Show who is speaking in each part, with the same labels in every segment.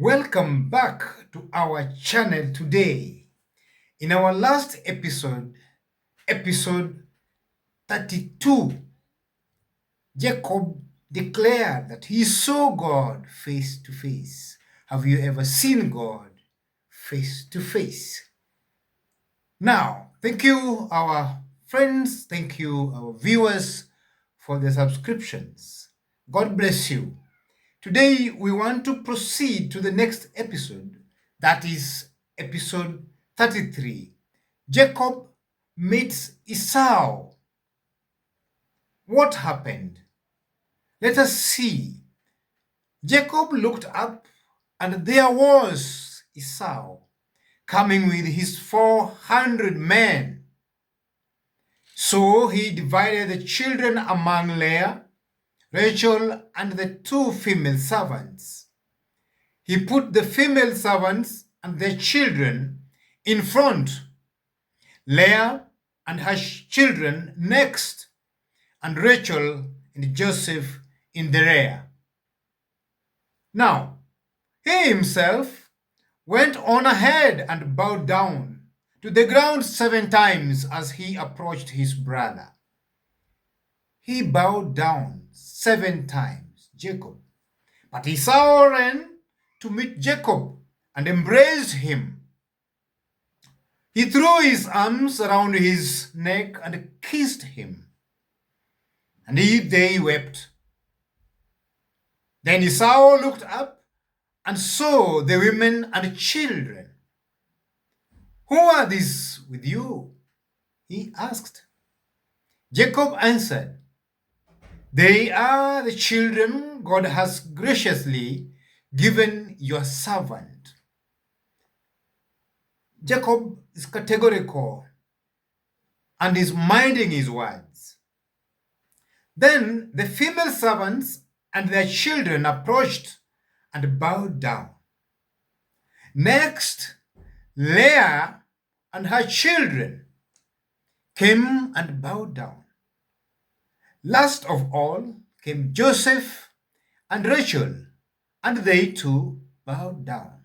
Speaker 1: Welcome back to our channel today. In our last episode 32, Jacob declared that he saw God face to face. Have you ever seen God face to face? Now, thank you, our friends, thank you, our viewers, for the subscriptions. God bless you. Today, we want to proceed to the next episode, that is episode 33. Jacob meets Esau. What happened? Let us see. Jacob looked up, and there was Esau coming with his 400 men. So he divided the children among Leah, Rachel, and the two female servants. He put the female servants and their children in front, Leah and her children next, and Rachel and Joseph in the rear. Now, he himself went on ahead and bowed down to the ground 7 times as he approached his brother. He bowed down 7 times, Jacob. But Esau ran to meet Jacob and embraced him. He threw his arms around his neck and kissed him. And they wept. Then Esau looked up and saw the women and children. Who are these with you? He asked. Jacob answered, They are the children God has graciously given your servant. Jacob is categorical and is minding his words. Then the female servants and their children approached and bowed down. Next, Leah and her children came and bowed down. Last of all came Joseph and Rachel, and they too bowed down.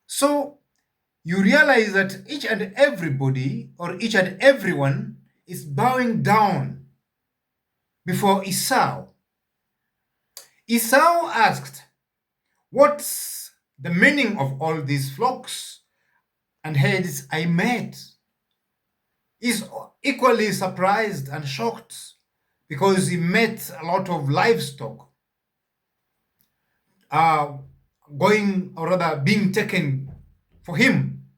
Speaker 1: So you realize that each and everybody or each and everyone is bowing down before Esau. Esau asked, What's the meaning of all these flocks and heads I met? He's equally surprised and shocked because he met a lot of livestock being taken for him.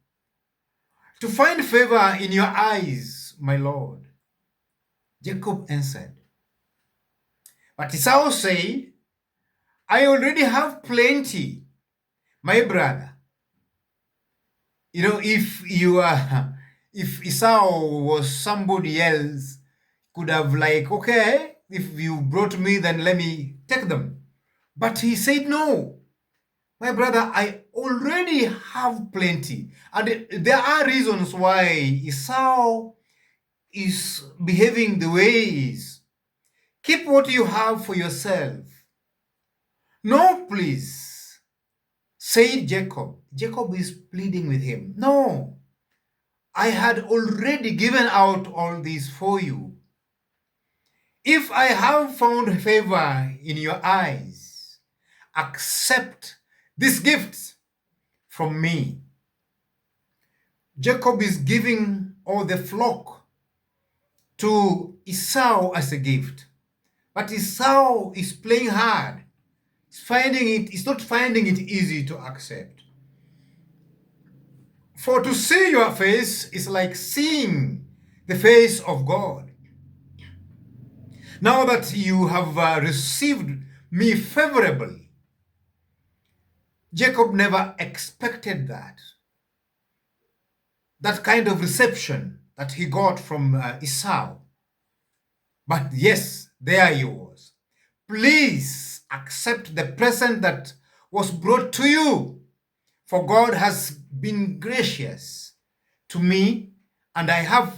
Speaker 1: To find favor in your eyes, my Lord. Jacob answered. But Esau said, I already have plenty, my brother. If Esau was somebody else, could have okay, if you brought me, then let me take them. But he said, no, my brother, I already have plenty. And there are reasons why Esau is behaving the way he is. Keep what you have for yourself. No, please, said Jacob. Jacob is pleading with him. No, I had already given out all these for you. If I have found favor in your eyes, accept this gift from me. Jacob is giving all the flock to Esau as a gift. But Esau is playing hard. He's not finding it easy to accept. For to see your face is like seeing the face of God. Now that you have received me favorably, Jacob never expected that kind of reception that he got from Esau. But yes, there he was. Please accept the present that was brought to you, for God has been gracious to me, and I have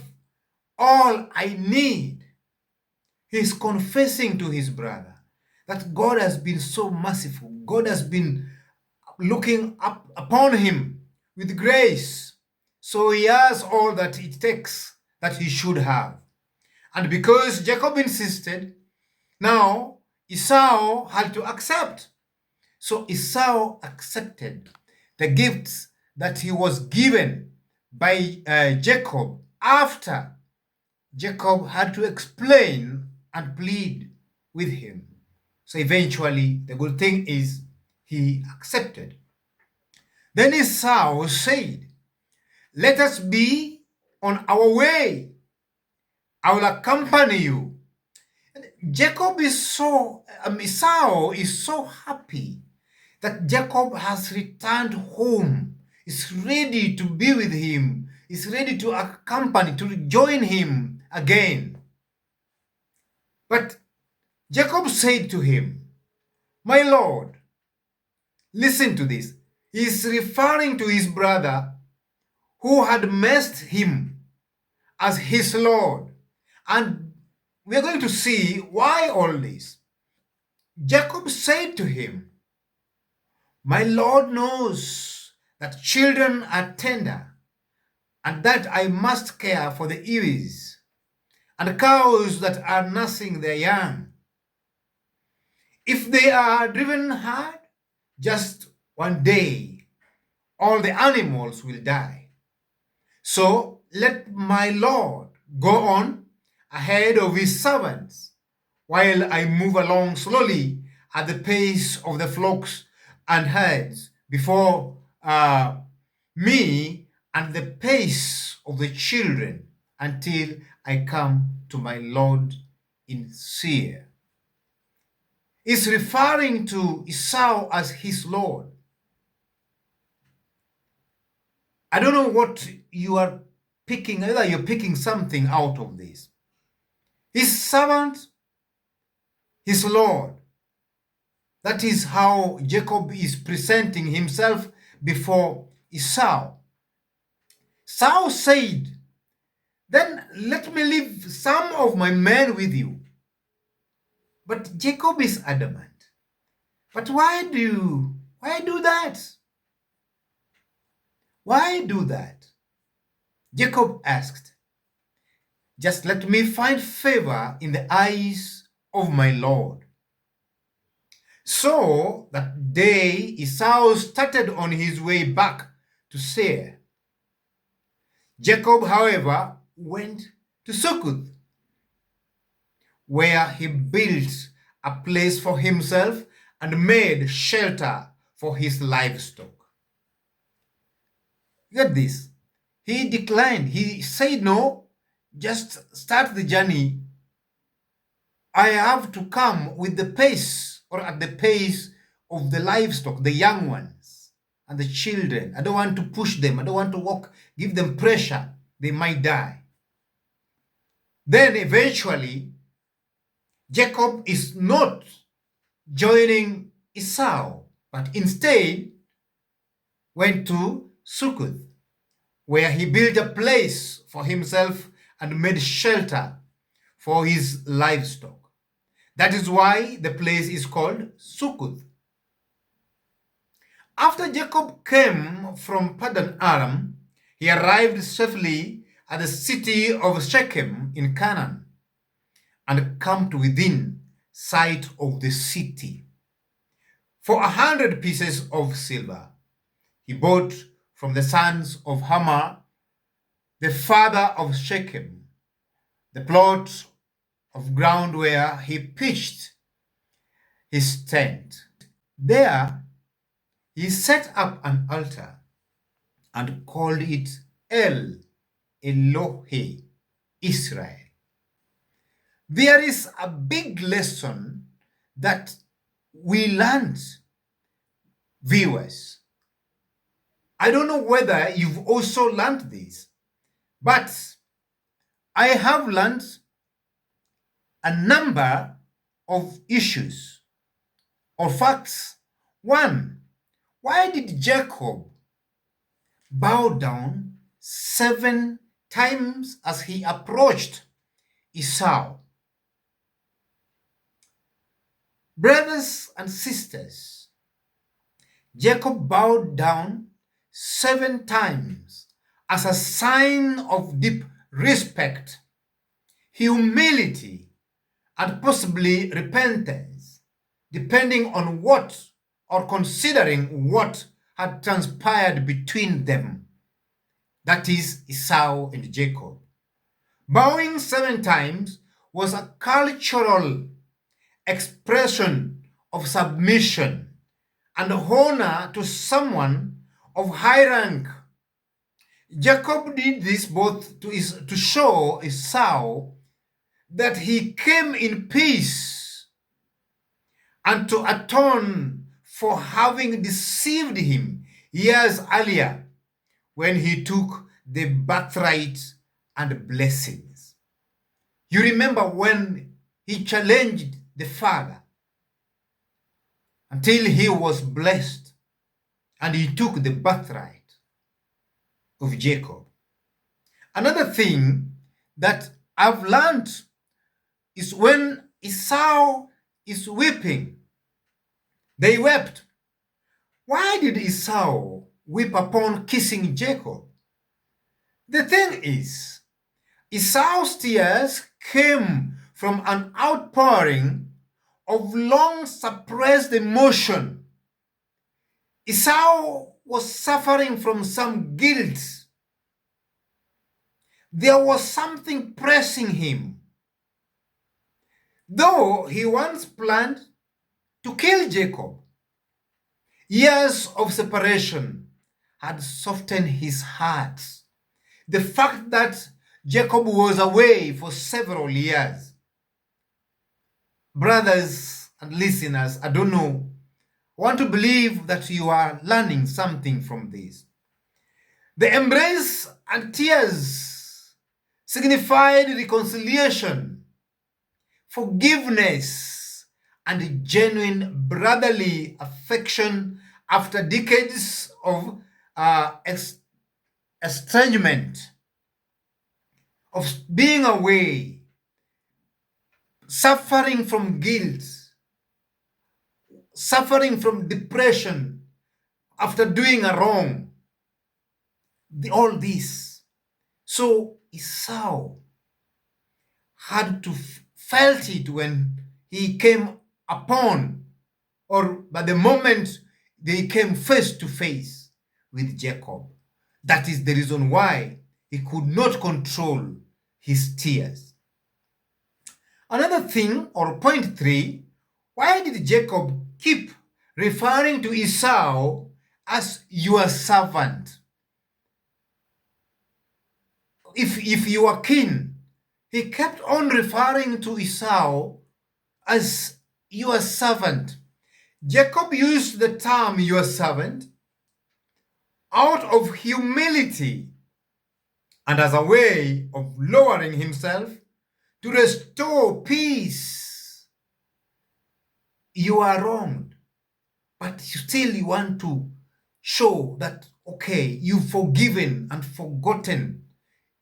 Speaker 1: all I need. He's confessing to his brother that God has been so merciful. God has been looking up upon him with grace. So he has all that it takes that he should have. And because Jacob insisted, now Esau had to accept. So Esau accepted the gifts that he was given by Jacob after Jacob had to explain and plead with him. So eventually, the good thing is he accepted. Then Esau said, "Let us be on our way. I will accompany you." Esau is so happy that Jacob has returned home, is ready to be with him, is ready to accompany, to join him again. But Jacob said to him, "My Lord," listen to this. He is referring to his brother who had messed him as his Lord. And we are going to see why all this. Jacob said to him, "My Lord knows that children are tender, and that I must care for the ewes, and cows that are nursing their young. If they are driven hard, just one day, all the animals will die. So let my Lord go on ahead of his servants, while I move along slowly at the pace of the flocks and herds before me, and the pace of the children, until I come to my Lord in Seir." Is referring to Esau as his Lord. I don't know what you are picking, either you're picking something out of this. His servant, his Lord. That is how Jacob is presenting himself before Esau. Esau said, "Then let me leave some of my men with you." But Jacob is adamant. But why do that? Why do that? Jacob asked. "Just let me find favor in the eyes of my Lord." So that day Esau started on his way back to Seir. Jacob, however, went to Succoth, where he built a place for himself and made shelter for his livestock. Get this. He declined. He said, "No, just start the journey. I have to come with the pace, or at the pace of the livestock, the young ones and the children. I don't want to push them. I don't want to give them pressure. They might die." Then eventually, Jacob is not joining Esau, but instead went to Succoth, where he built a place for himself and made shelter for his livestock. That is why the place is called Succoth. After Jacob came from Paddan Aram, he arrived safely at the city of Shechem in Canaan, and camped within sight of the city. For 100 pieces of silver, he bought from the sons of Hamor, the father of Shechem, the plot of ground where he pitched his tent. There he set up an altar and called it El Elohe Israel. There is a big lesson that we learned, viewers. I don't know whether you've also learned this, but I have learned a number of issues or facts. One, why did Jacob bow down 7 times as he approached Esau? Brothers and sisters, Jacob bowed down 7 times as a sign of deep respect, humility, and possibly repentance, depending on what or considering what had transpired between them. That is Esau and Jacob. Bowing 7 times was a cultural expression of submission and honor to someone of high rank. Jacob did this both to show Esau that he came in peace and to atone for having deceived him years earlier when he took the birthright and blessings. You remember when he challenged the father until he was blessed and he took the birthright of Jacob. Another thing that I've learned is when Esau is weeping, they wept. Why did Esau weep upon kissing Jacob? The thing is, Esau's tears came from an outpouring of long suppressed emotion. Esau was suffering from some guilt. There was something pressing him. Though he once planned to kill Jacob, years of separation had softened his heart. The fact that Jacob was away for several years. Brothers and listeners, I don't know, I want to believe that you are learning something from this. The embrace and tears signified reconciliation, forgiveness, and genuine brotherly affection after decades of estrangement, of being away, suffering from guilt, suffering from depression after doing a wrong. All this. So Esau had to felt it when he came upon, or by the moment they came face to face with Jacob. That is the reason why he could not control his tears. Another thing, or point 3, why did Jacob keep referring to Esau as your servant? If you are keen, he kept on referring to Esau as your servant. Jacob used the term your servant out of humility and as a way of lowering himself to restore peace. You are wronged, but still you want to show that, okay, you've forgiven and forgotten.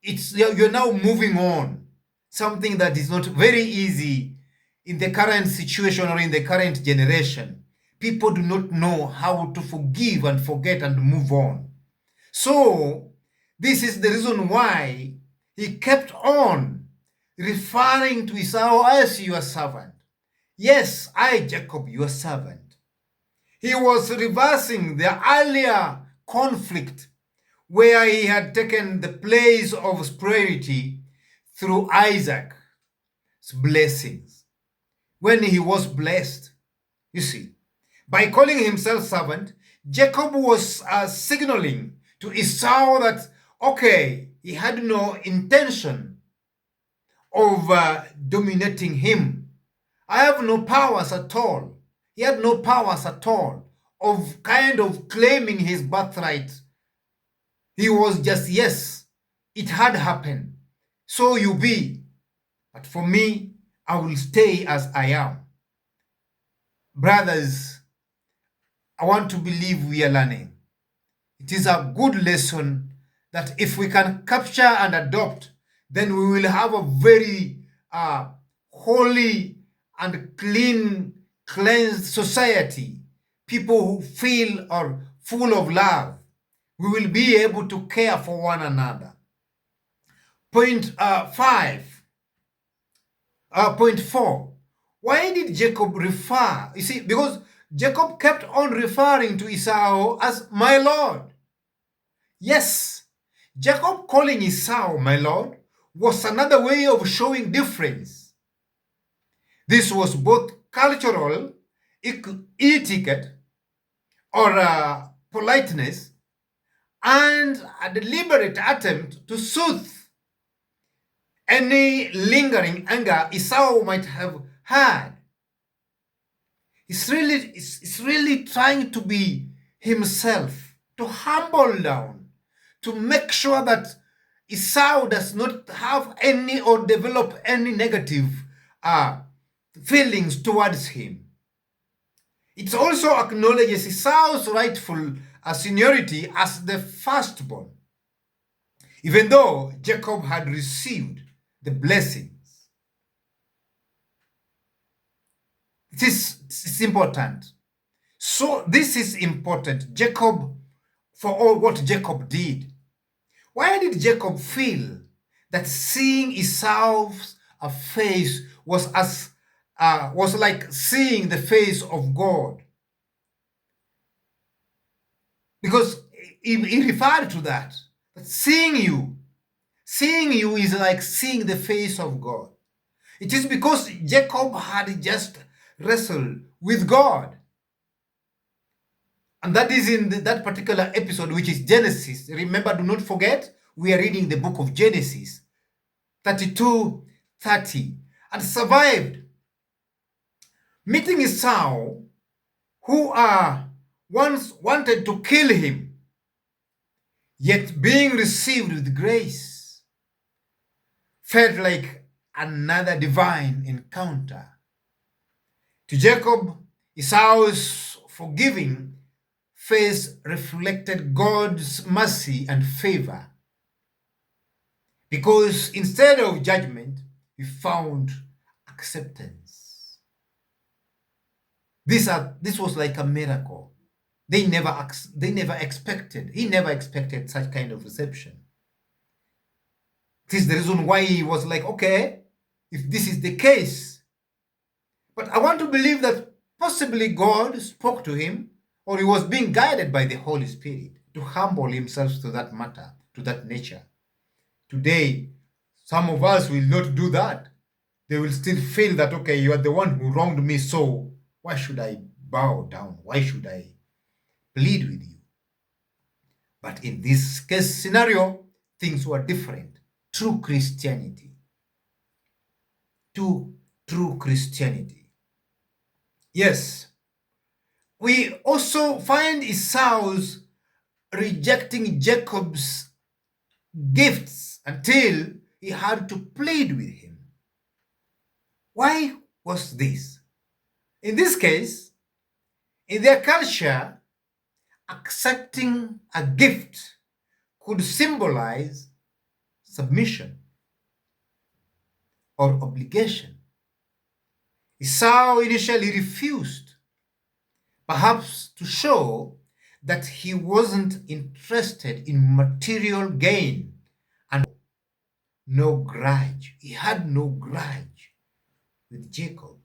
Speaker 1: You're now moving on. Something that is not very easy in the current situation or in the current generation. People do not know how to forgive and forget and move on. So this is the reason why he kept on referring to Esau as your servant. Yes, I, Jacob, your servant. He was reversing the earlier conflict where he had taken the place of prosperity through Isaac's blessings. When he was blessed, you see, by calling himself servant, Jacob was signaling to Esau that, okay, he had no intention of dominating him. I have no powers at all. He had no powers at all of kind of claiming his birthright. He was just, yes, it had happened. So you be. But for me, I will stay as I am. Brothers, I want to believe we are learning. It is a good lesson that if we can capture and adopt, then we will have a very holy and cleansed society people who feel or full of love. We will be able to care for one another. Point 4. Why did Jacob refer? You see, because Jacob kept on referring to Esau as my Lord. Yes, Jacob calling Esau my Lord was another way of showing difference. This was both cultural etiquette or politeness and a deliberate attempt to soothe any lingering anger Esau might have had. He's really trying to be himself, to humble down, to make sure that Esau does not have any or develop any negative feelings towards him. It also acknowledges Esau's rightful seniority as the firstborn, even though Jacob had received the blessings. It's important. So this is important. Jacob, for all what Jacob did. Why did Jacob feel that seeing Esau's face was like seeing the face of God? Because he referred to that seeing you is like seeing the face of God. It is because Jacob had just wrestled with God. And that is in that particular episode, which is Genesis. Remember, do not forget, we are reading the book of Genesis 32:30, and survived meeting Esau, who once wanted to kill him, yet being received with grace, felt like another divine encounter. To Jacob, Esau's forgiving face reflected God's mercy and favor, because instead of judgment, he found acceptance. This was like a miracle. He never expected such kind of reception. This is the reason why he was like, okay, if this is the case. But I want to believe that possibly God spoke to him, or he was being guided by the Holy Spirit to humble himself to that matter, to that nature. Today, some of us will not do that. They will still feel that, okay, you are the one who wronged me, so why should I bow down? Why should I plead with you? But in this case scenario, things were different. True Christianity. True Christianity. Yes. We also find Esau's rejecting Jacob's gifts until he had to plead with him. Why was this? In this case, in their culture, accepting a gift could symbolize submission or obligation. Esau initially refused, perhaps to show that he wasn't interested in material gain and no grudge. He had no grudge with Jacob.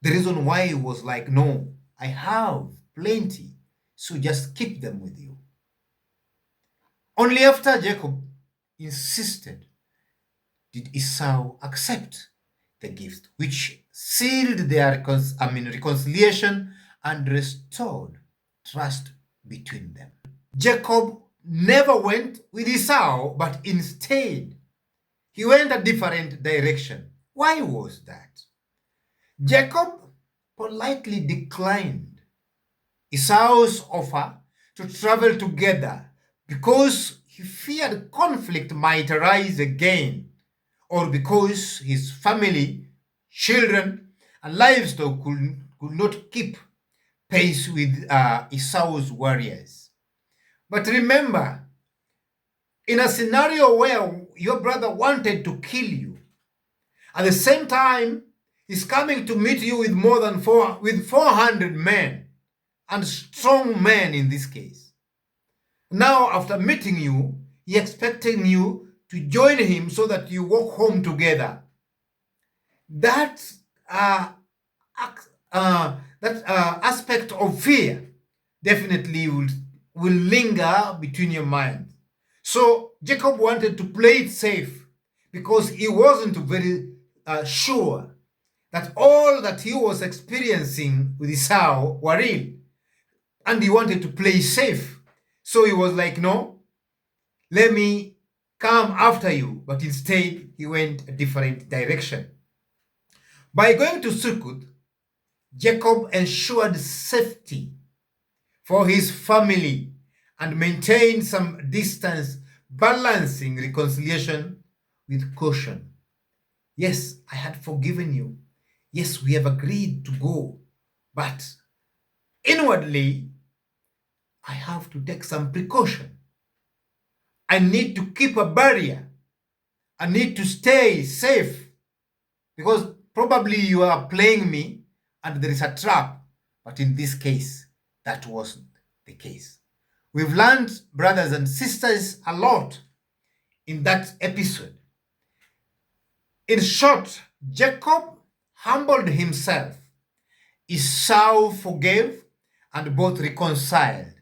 Speaker 1: The reason why he was like, no, I have plenty, so just keep them with you. Only after Jacob insisted did Esau accept the gift, which sealed their reconciliation and restored trust between them. Jacob never went with Esau, but instead he went a different direction. Why was that? Jacob politely declined Esau's offer to travel together because he feared conflict might arise again, or because his family, children, and livestock could not keep pace with Esau's warriors. But remember, in a scenario where your brother wanted to kill you, at the same time, he's coming to meet you with 400 men. and strong man in this case. Now, after meeting you, he expecting you to join him so that you walk home together. That aspect of fear definitely will linger between your mind. So Jacob wanted to play it safe because he wasn't very sure that all that he was experiencing with Esau were real, and he wanted to play safe. So he was like, no, let me come after you. But instead, he went a different direction. By going to Sukkot, Jacob ensured safety for his family and maintained some distance, balancing reconciliation with caution. Yes, I had forgiven you. Yes, we have agreed to go. But inwardly, I have to take some precaution. I need to keep a barrier. I need to stay safe because probably you are playing me and there is a trap. But in this case, that wasn't the case. We've learned, brothers and sisters, a lot in that episode. In short, Jacob humbled himself. Esau forgave and both reconciled.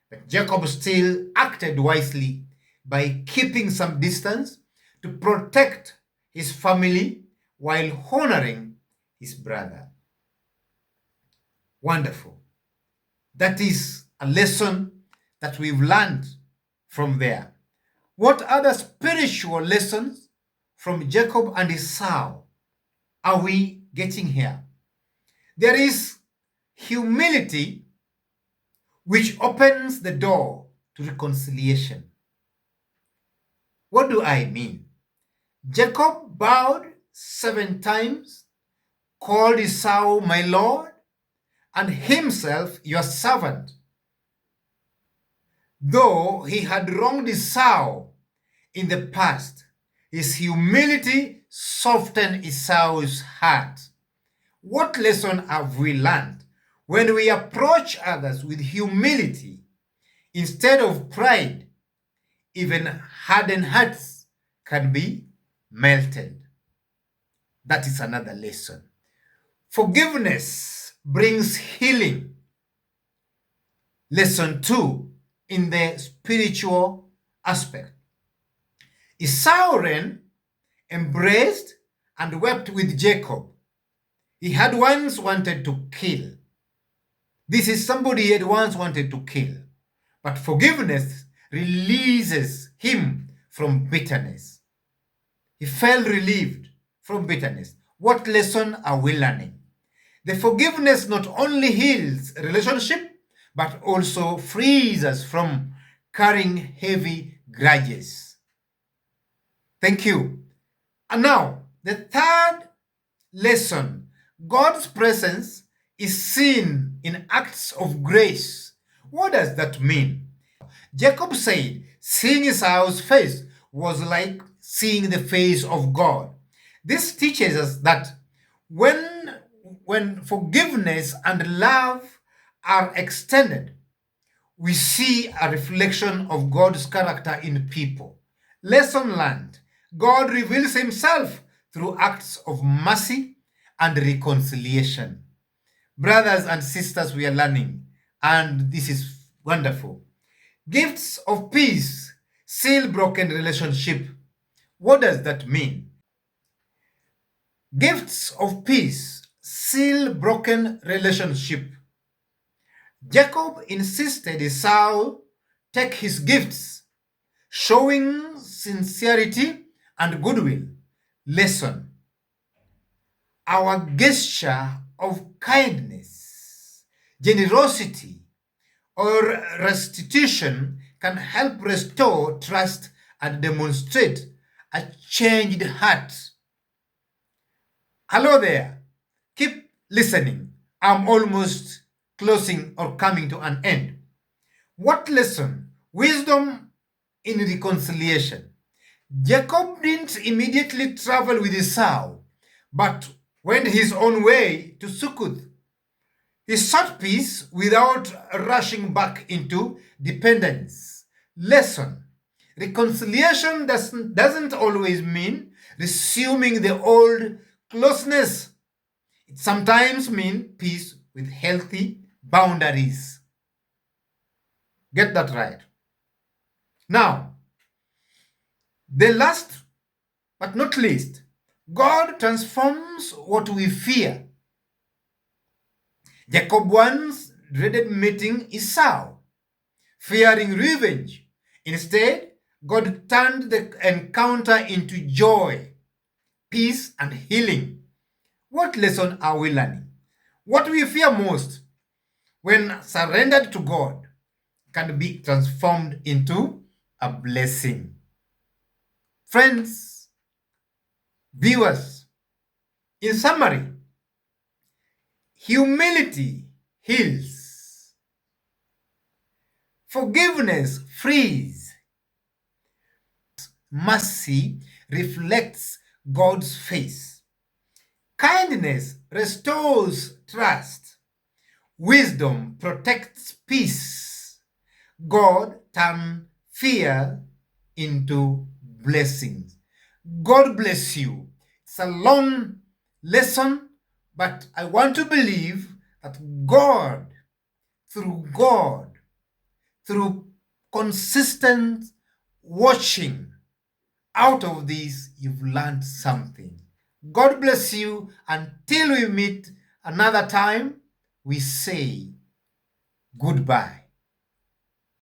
Speaker 1: But Jacob still acted wisely by keeping some distance to protect his family while honoring his brother. Wonderful. That is a lesson that we've learned from there. What other spiritual lessons from Jacob and Esau are we getting here? There is humility, which opens the door to reconciliation. What do I mean? Jacob bowed 7 times, called Esau my lord, and himself your servant. Though he had wronged Esau in the past, his humility softened Esau's heart. What lesson have we learned? When we approach others with humility instead of pride, even hardened hearts can be melted. That is another lesson. Forgiveness brings healing. Lesson 2 in the spiritual aspect. Esau ran, embraced, and wept with Jacob. He had once wanted to kill. This is somebody he had once wanted to kill. But forgiveness releases him from bitterness. He felt relieved from bitterness. What lesson are we learning? The forgiveness not only heals a relationship, but also frees us from carrying heavy grudges. Thank you. And now, the third lesson. God's presence is seen in acts of grace. What does that mean? Jacob said, seeing Esau's face was like seeing the face of God. This teaches us that when forgiveness and love are extended, we see a reflection of God's character in people. Lesson learned. God reveals himself through acts of mercy and reconciliation. Brothers and sisters, we are learning, and this is wonderful. Gifts of peace seal broken relationship. What does that mean? Gifts of peace seal broken relationship. Jacob insisted Esau take his gifts, showing sincerity and goodwill. Lesson. Our gesture of kindness, generosity, or restitution can help restore trust and demonstrate a changed heart. Hello there. Keep listening. I'm almost closing or coming to an end. What lesson? Wisdom in reconciliation. Jacob didn't immediately travel with Esau, but went his own way to Sukkot. He sought peace without rushing back into dependence. Lesson. Reconciliation doesn't always mean resuming the old closeness. It sometimes means peace with healthy boundaries. Get that right. Now, the last but not least, God transforms what we fear. Jacob once dreaded meeting Esau, fearing revenge. Instead, God turned the encounter into joy, peace, and healing. What lesson are we learning? What we fear most, when surrendered to God, can be transformed into a blessing. Friends, viewers, in summary, humility heals, forgiveness frees, mercy reflects God's face, kindness restores trust, wisdom protects peace. God turns fear into blessings. God bless you. It's a long lesson, but I want to believe that God, through consistent watching, out of this, you've learned something. God bless you. Until we meet another time, we say goodbye.